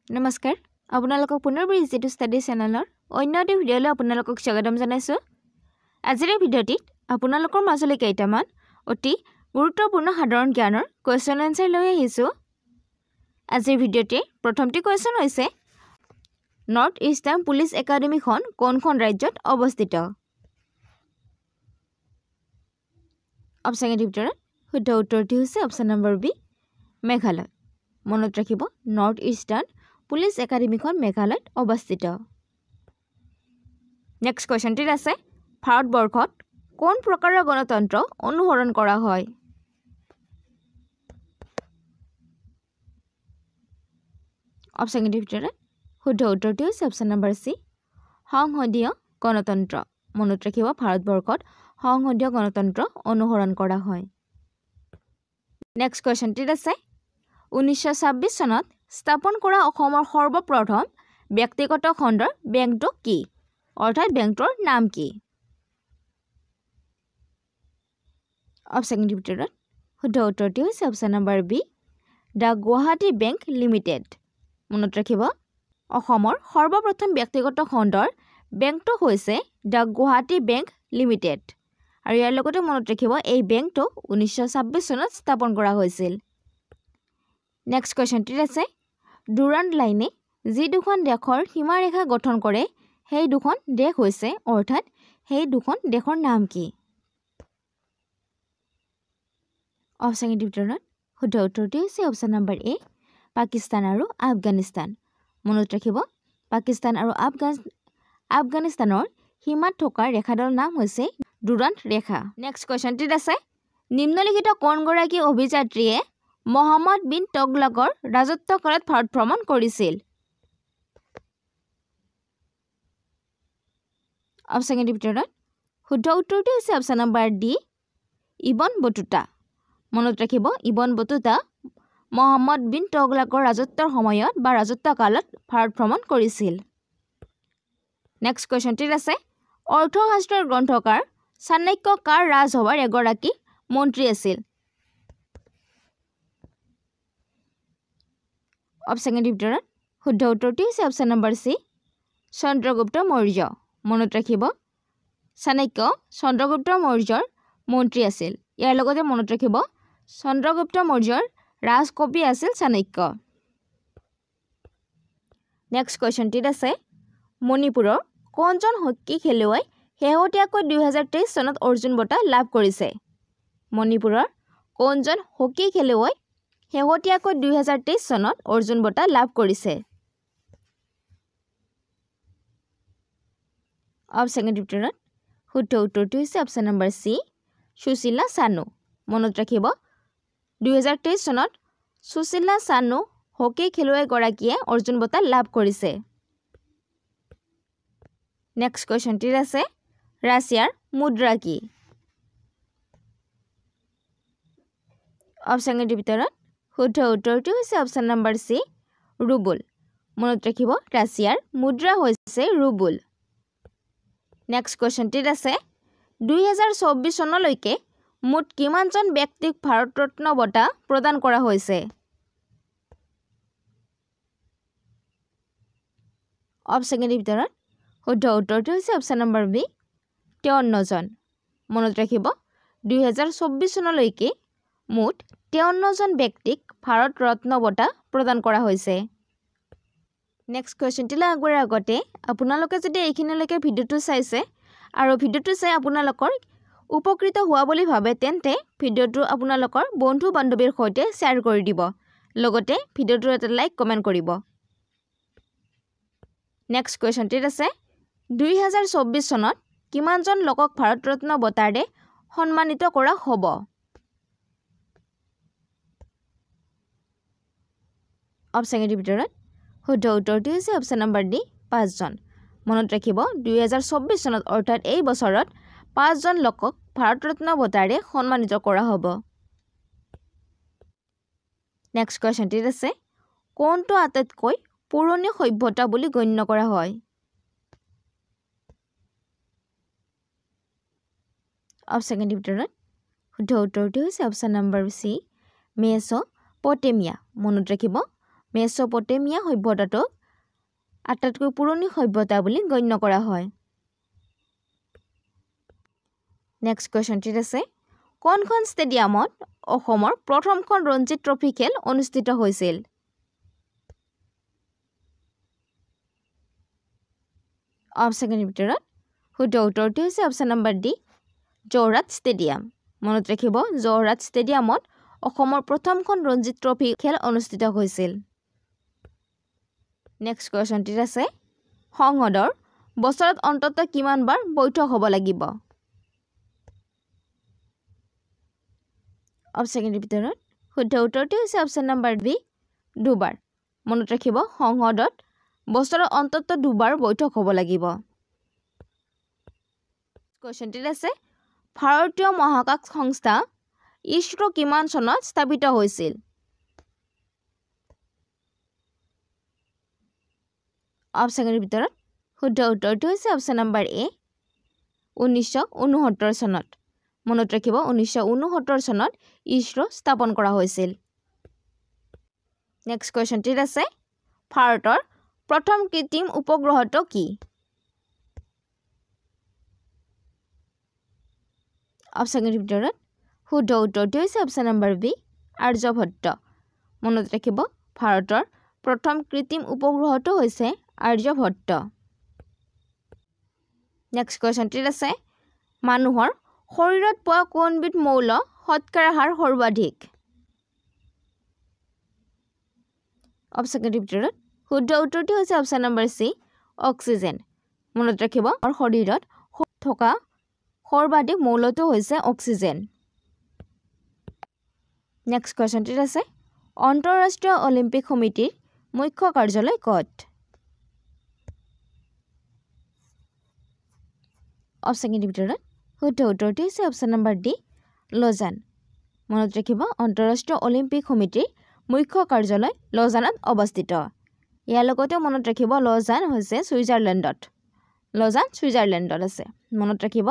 নমস্কাৰ আপোনালোকক পুনৰবাৰ ইজি টু ষ্টাডি চেনেলৰ অন্য এটা ভিডিঅ'লৈ আপোনালোকক স্বাগতম জনাইছোঁ। আজিৰ ভিডিঅ'টিত আপোনালোকৰ মাজলৈ কেইটামান অতি গুৰুত্বপূৰ্ণ সাধাৰণ জ্ঞানৰ কুৱেশ্যন এনসাৰ লৈ আহিছোঁ। আজিৰ ভিডিঅ'টিৰ প্ৰথমটি কুৱেশ্যন হৈছে নৰ্থ ইষ্টাৰ্ণ পুলিচ একাডেমীখন কোনখন ৰাজ্যত অৱস্থিত? অপশ্যনৰ ভিতৰত শুদ্ধ উত্তৰটি হৈছে অপশ্যন নম্বৰ বি মেঘালয়। মনত ৰাখিব নৰ্থ ইষ্টাৰ্ণ পুলিচ একাডেমীখন মেঘালয়ত অৱস্থিত। নেক্সট কুৱেশ্যনটিত আছে ভাৰতবৰ্ষত কোন প্ৰকাৰৰ গণতন্ত্ৰ অনুসৰণ কৰা হয়? অপশ্যনৰ ভিতৰত শুদ্ধ উত্তৰটি হৈছে অপশ্যন নম্বৰ চি সংসদীয় গণতন্ত্ৰ। মনত ৰাখিব ভাৰতবৰ্ষত সংসদীয় গণতন্ত্ৰ অনুসৰণ কৰা হয়। নেক্সট কুৱেশ্যনটিত আছে 1926 চনত স্থাপন কৰা অসমৰ সৰ্বপ্ৰথম ব্যক্তিগত খণ্ডৰ বেংকটো কি? অৰ্থাৎ বেংকটোৰ নাম কি? অপশ্যনৰ ভিতৰত শুদ্ধ উত্তৰটি হৈছে option number B the Guwahati bank limited. মনত ৰাখিব অসমৰ সৰ্বপ্ৰথম ব্যক্তিগত খণ্ডৰ বেংকটো হৈছে দ্য গুৱাহাটী বেংক লিমিটেড। আৰু ইয়াৰ লগতে মনত ৰাখিব এই বেংকটো 1926 চনত স্থাপন কৰা হৈছিল। নেক্সট কুৱেশ্যনটিত আছে ডুৰাণ্ট লাইনে যি দুখন দেশৰ সীমাৰেখা গঠন কৰে সেই দুখন দেশ হৈছে অৰ্থাৎ সেই দুখন দেশৰ নাম কি? অপশ্যনৰ ভিতৰত শুদ্ধ উত্তৰটি হৈছে অপশ্যন নম্বৰ এ পাকিস্তান আৰু আফগানিস্তান। মনত ৰাখিব পাকিস্তান আৰু আফগানিস্তানৰ সীমাত থকা ৰেখাডালৰ নাম হৈছে ডুৰাণ্ট ৰেখা। নেক্সট কুৱেশ্যনটিত আছে নিম্নলিখিত কোনগৰাকী অভিযাত্ৰীয়ে মহম্মদ বিন তগলকৰ ৰাজত্বকালত ভাৰত ভ্ৰমণ কৰিছিল? অপশ্যনৰ ভিতৰত শুদ্ধ উত্তৰটি হৈছে option number D Ibn Battuta. মনত ৰাখিব ইবন বতুতা মহম্মদ বিন তগলকৰ ৰাজত্বৰ সময়ত বা ৰাজত্বকালত ভাৰত ভ্ৰমণ কৰিছিল। নেক্সট কুৱেশ্যনটিত আছে অৰ্থশাস্ত্ৰৰ গ্ৰন্থকাৰ চাণক্য কাৰ ৰাজসভাৰ এগৰাকী মন্ত্ৰী আছিল? অপশ্যনৰ ভিতৰত শুদ্ধ উত্তৰটি হৈছে option number C Chandragupta Maurya. মনত ৰাখিব চাণক্য চন্দ্ৰগুপ্ত মৌৰ্যৰ মন্ত্ৰী আছিল। ইয়াৰ লগতে মনত ৰাখিব চন্দ্ৰগুপ্ত মৌৰ্যৰ ৰাজকবি আছিল চাণক্য। নেক্সট কুৱেশ্যনটিত আছে মণিপুৰৰ কোনজন হকী খেলুৱৈ শেহতীয়াকৈ 2023 চনত অৰ্জুন বঁটা লাভ কৰিছে? মণিপুৰৰ কোনজন হকী খেলুৱৈ শেহতীয়াকৈ 2023 চনত অৰ্জুন বঁটা লাভ কৰিছে? অপশ্যনৰ ভিতৰত শুদ্ধ উত্তৰটি হৈছে option number C Sushila Chanu. মনত ৰাখিব 2023 চনত সুশীলা চানু হকী খেলুৱৈগৰাকীয়ে অৰ্জুন বঁটা লাভ কৰিছে। নেক্সট কুৱেশ্যনটিত আছে ৰাছিয়াৰ মুদ্ৰা কি? অপশ্যনৰ ভিতৰত শুদ্ধ উত্তৰটি হৈছে অপশ্যন নম্বৰ চি ৰুবুল। মনত ৰাখিব ৰাছিয়াৰ মুদ্ৰা হৈছে ৰুবুল। নেক্সট কুৱেশ্যনটিত আছে 2024 চনলৈকে মুঠ কিমানজন ব্যক্তিক ভাৰত ৰত্ন বঁটা প্ৰদান কৰা হৈছে? অপশ্যনৰ ভিতৰত শুদ্ধ উত্তৰটি হৈছে অপশ্যন নম্বৰ বি 53 জন। মনত ৰাখিব 2024 চনলৈকে মুঠ 53 জন ব্যক্তিক ভাৰত ৰত্ন বঁটা প্ৰদান কৰা হৈছে। নেক্সট কুৱেশ্যনটিলৈ আগবঢ়াৰ আগতে আপোনালোকে যদি এইখিনিলৈকে ভিডিঅ'টো চাইছে আৰু ভিডিঅ'টো চাই আপোনালোকৰ উপকৃত হোৱা বুলি ভাবে তেন্তে ভিডিঅ'টো আপোনালোকৰ বন্ধু বান্ধৱীৰ সৈতে শ্বেয়াৰ কৰি দিব। লগতে ভিডিঅ'টোৰ এটা লাইক কমেণ্ট কৰিব। নেক্সট কুৱেশ্যনটিত আছে 2024 চনত কিমানজন লোকক ভাৰত ৰত্ন বঁটাৰে সন্মানিত কৰা হ'ব? অপশ্যনৰ ভিতৰত শুদ্ধ উত্তৰটি হৈছে অপশ্যন নম্বৰ ডি 5 জন। মনত ৰাখিব 2024 চনত অৰ্থাৎ এই বছৰত 5 জন লোকক ভাৰত ৰত্ন বঁটাৰে সন্মানিত কৰা হ'ব। নেক্সট কুৱেশ্যনটিত আছে কোনটো আটাইতকৈ পুৰণি সভ্যতা বুলি গণ্য কৰা হয়? অপশ্যনৰ ভিতৰত শুদ্ধ উত্তৰটি হৈছে অপশ্যন নম্বৰ চি মেছ'পটেমিয়া। মনত ৰাখিব মেচ'পটেমিয়া সভ্যতাটোক আটাইতকৈ পুৰণি সভ্যতা বুলি গণ্য কৰা হয় নেক্সট কোৱেশ্চনটিত আছে কোনখন ষ্টেডিয়ামত অসমৰ প্ৰথমখন ৰঞ্জী ট্ৰফি খেল অনুষ্ঠিত হৈছিল অপচনৰ ভিতৰত শুদ্ধ উত্তৰটো হৈছে option number D Jorhat stadium মনত ৰাখিব যোৰহাট ষ্টেডিয়ামত অসমৰ প্ৰথমখন ৰঞ্জী ট্ৰফি খেল অনুষ্ঠিত হৈছিল নেক্সট কোৱেশ্চনটিত আছে সংসদৰ বছৰত অন্ততঃ কিমান বাৰ বৈঠক হ'ব লাগিব অপচনৰ ভিতৰত শুদ্ধ উত্তৰটো হৈছে অপচন নম্বৰ বি দুবাৰ মনত ৰাখিব সংসদত বছৰত অন্ততঃ দুবাৰ বৈঠক হ'ব লাগিব কোৱেশ্চনটিত আছে ভাৰতীয় মহাকাশ সংস্থা ইছৰো কিমান চনত স্থাপিত হৈছিল অপচনৰ ভিতৰত শুদ্ধ উত্তৰটো হৈছে অপচন নম্বৰ এ 1969 চনত মনত ৰাখিব 1969 চনত ইছৰো স্থাপন কৰা হৈছিল নেক্সট কোৱেশ্চনটিত আছে ভাৰতৰ প্ৰথম কৃত্ৰিম উপগ্ৰহটো কি অপচনৰ ভিতৰত শুদ্ধ উত্তৰটো হৈছে অপচন নম্বৰ বি আৰ্যভট্ট মনত ৰাখিব ভাৰতৰ প্ৰথম কৃত্ৰিম উপগ্ৰহটো হৈছে আৰ্যভট্ট নেক্সট কোৱেশ্চনটিত আছে মানুহৰ শৰীৰত পোৱা কোনবিধ মৌল শতকৰা হাৰ সৰ্বাধিক অপচনৰ ভিতৰত শুদ্ধ উত্তৰটো হৈছে অপচন নম্বৰ চি অক্সিজেন মনত ৰাখিব আমাৰ শৰীৰত থকা সৰ্বাধিক মৌলটো হৈছে অক্সিজেন নেক্সট কোৱেশ্চনটিত আছে আন্তঃৰাষ্ট্ৰীয় অলিম্পিক সমিতিৰ মুখ্য কাৰ্যালয় ক'ত অপচনৰ ভিতৰত শুদ্ধ উত্তৰটো হৈছে অপচন নম্বৰ ডি লজান মনত ৰাখিব আন্তঃৰাষ্ট্ৰীয় অলিম্পিক সমিতিৰ মুখ্য কাৰ্যালয় লজানত অৱস্থিত ইয়াৰ লগতে মনত ৰাখিব লজান হৈছে ছুইজাৰলেণ্ডত লজান ছুইজাৰলেণ্ডত আছে মনত ৰাখিব